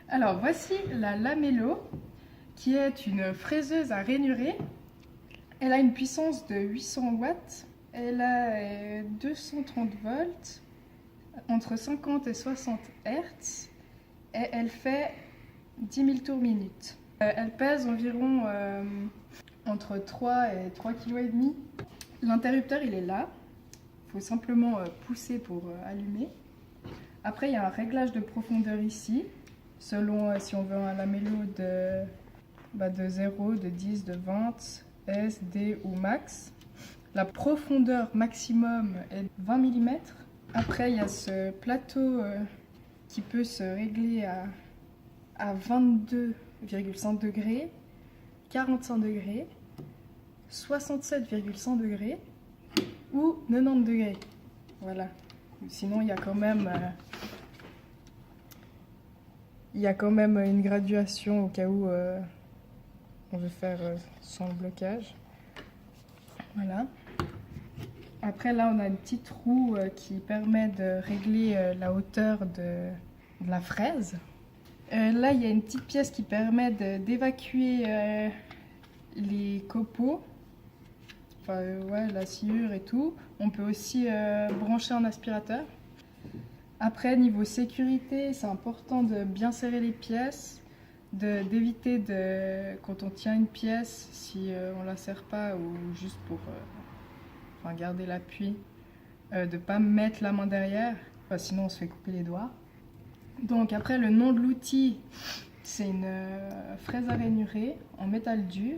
Alors voici la Lamello, qui est une fraiseuse à rainurés. Elle a une puissance de 800 watts, elle a 230 volts, entre 50 et 60 Hz, et elle fait 10 000 tours minute. Elle pèse environ entre 3 et 3,5 kg. L'interrupteur il est là, il faut simplement pousser pour allumer. Après il y a un réglage de profondeur ici, selon si on veut un lamello de 0, de 10, de 20, S, D ou max. La profondeur maximum est 20 mm. Après il y a ce plateau qui peut se régler à 22,5 degrés, 45 degrés, 67,5 degrés ou 90 degrés. Voilà. Sinon il y a quand même une graduation au cas où on veut faire sans le blocage. Voilà. Après là on a une petite roue qui permet de régler la hauteur de la fraise. Là il y a une petite pièce qui permet d'évacuer les copeaux, enfin ouais, la sciure et tout. On peut aussi brancher un aspirateur. Après niveau sécurité, c'est important de bien serrer les pièces, d'éviter quand on tient une pièce, si on la serre pas ou juste pour garder l'appui, de ne pas mettre la main derrière, sinon on se fait couper les doigts. Donc après le nom de l'outil, c'est une fraise à rainurés en métal dur.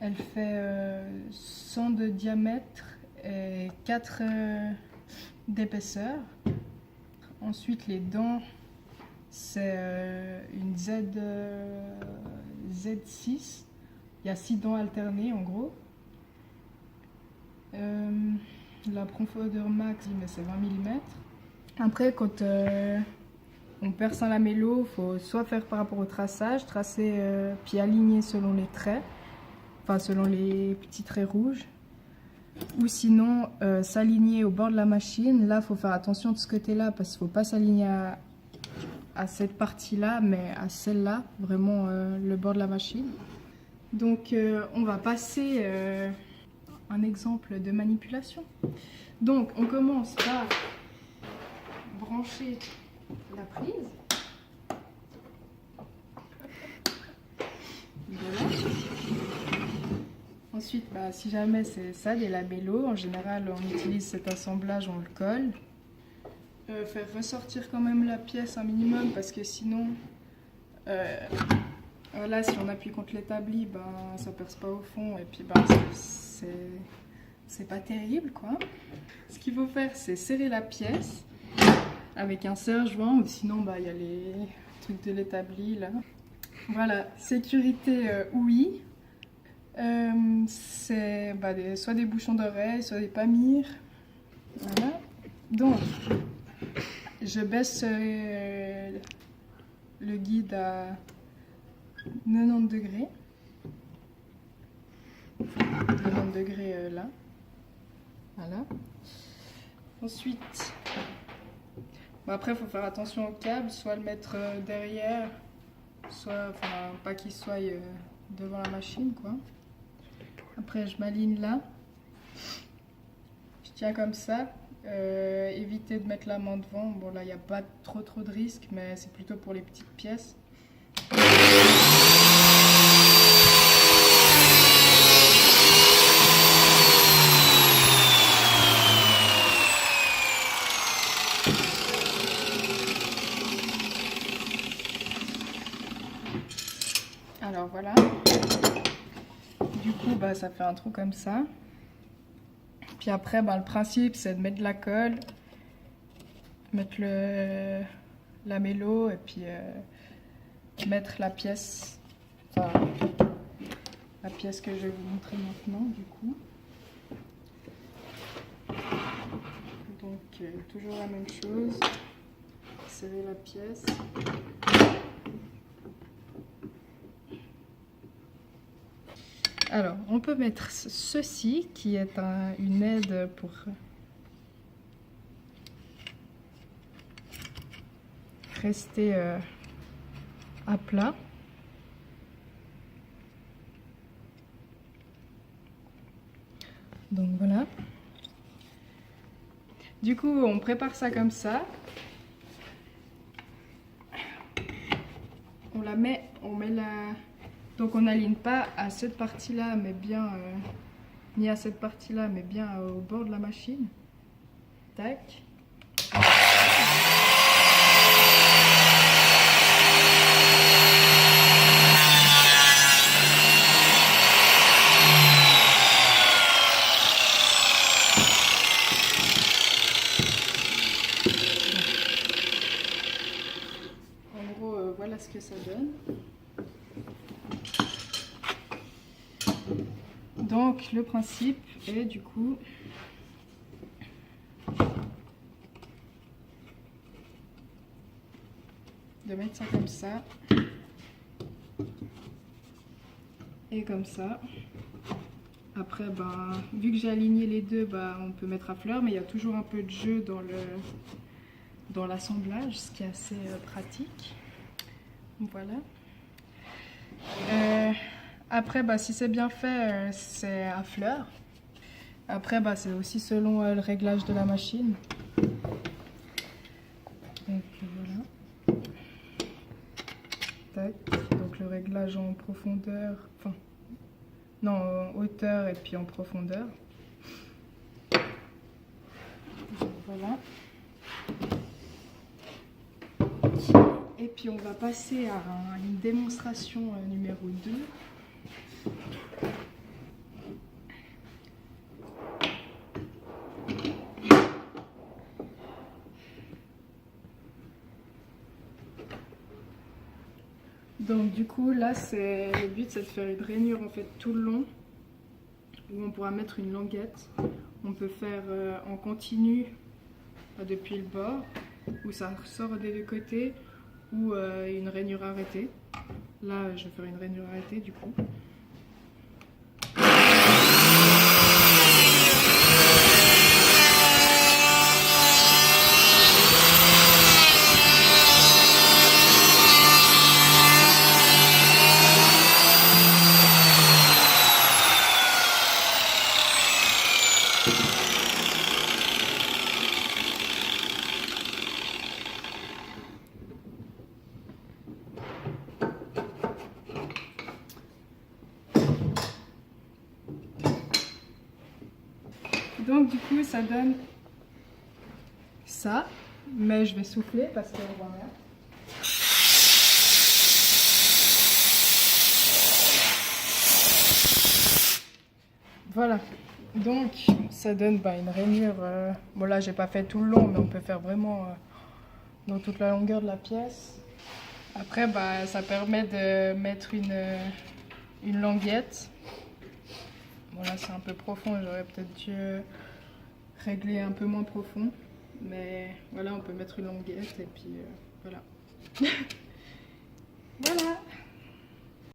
Elle fait 100 de diamètre et 4 d'épaisseur. Ensuite les dents, c'est une Z6. Il y a 6 dents alternées en gros. La profondeur max, mais c'est 20 mm. Après, quand on perce un lamello, il faut soit faire par rapport au traçage, tracer puis aligner selon les traits, enfin selon les petits traits rouges, ou sinon s'aligner au bord de la machine. Là, il faut faire attention de ce côté-là parce qu'il ne faut pas s'aligner à cette partie-là, mais à celle-là, vraiment le bord de la machine. Donc, on va passer un exemple de manipulation. Donc on commence par brancher la prise. Voilà. Ensuite, si jamais c'est ça, des lamellos, en général on utilise cet assemblage, on le colle. Faire ressortir quand même la pièce un minimum parce que sinon, là si on appuie contre l'établi, ça perce pas au fond et puis c'est pas terrible quoi. Ce qu'il faut faire, c'est serrer la pièce avec un serre-joint ou sinon il y a les trucs de l'établi là. Voilà, sécurité oui. C'est soit des bouchons d'oreille, soit des pamires. Voilà. Donc, je baisse le guide à 90 degrés. 90 degrés là. Voilà. Ensuite, après il faut faire attention au câble, soit le mettre derrière, soit pas qu'il soit devant la machine quoi. Après je m'aligne là, je tiens comme ça, éviter de mettre la main devant. Bon là il n'y a pas trop de risque, mais c'est plutôt pour les petites pièces. Alors voilà, du coup ça fait un trou comme ça. Puis après le principe c'est de mettre de la colle, mettre le lamello et puis mettre la pièce, la pièce que je vais vous montrer maintenant du coup. Donc toujours la même chose, serrer la pièce. Alors, on peut mettre ceci qui est une aide pour rester à plat. Donc voilà. Du coup, on prépare ça comme ça. Donc on n'aligne pas à cette partie-là, mais bien ni à cette partie-là, mais bien au bord de la machine. Tac. En gros, voilà ce que ça donne. Donc le principe est du coup de mettre ça comme ça et comme ça. Après, vu que j'ai aligné les deux, on peut mettre à fleur, mais il y a toujours un peu de jeu dans l'assemblage, ce qui est assez pratique. Voilà. Après, si c'est bien fait, c'est à fleur. Après, c'est aussi selon le réglage de la machine. Donc voilà. Tac. Donc le réglage en profondeur, non, en hauteur et puis en profondeur. Voilà. Et puis on va passer à une démonstration numéro 2. Donc du coup là le but c'est de faire une rainure en fait tout le long où on pourra mettre une languette. On peut faire en continu depuis le bord où ça ressort des deux côtés ou une rainure arrêtée. Là je vais faire une rainure arrêtée du coup. Donc du coup ça donne ça, mais je vais souffler parce qu'on voit rien. Voilà, donc ça donne une rainure. Bon là j'ai pas fait tout le long, mais on peut faire vraiment dans toute la longueur de la pièce. Après ça permet de mettre une languette. Bon là c'est un peu profond, j'aurais peut-être dû régler un peu moins profond. Mais voilà, on peut mettre une languette et puis voilà. Voilà.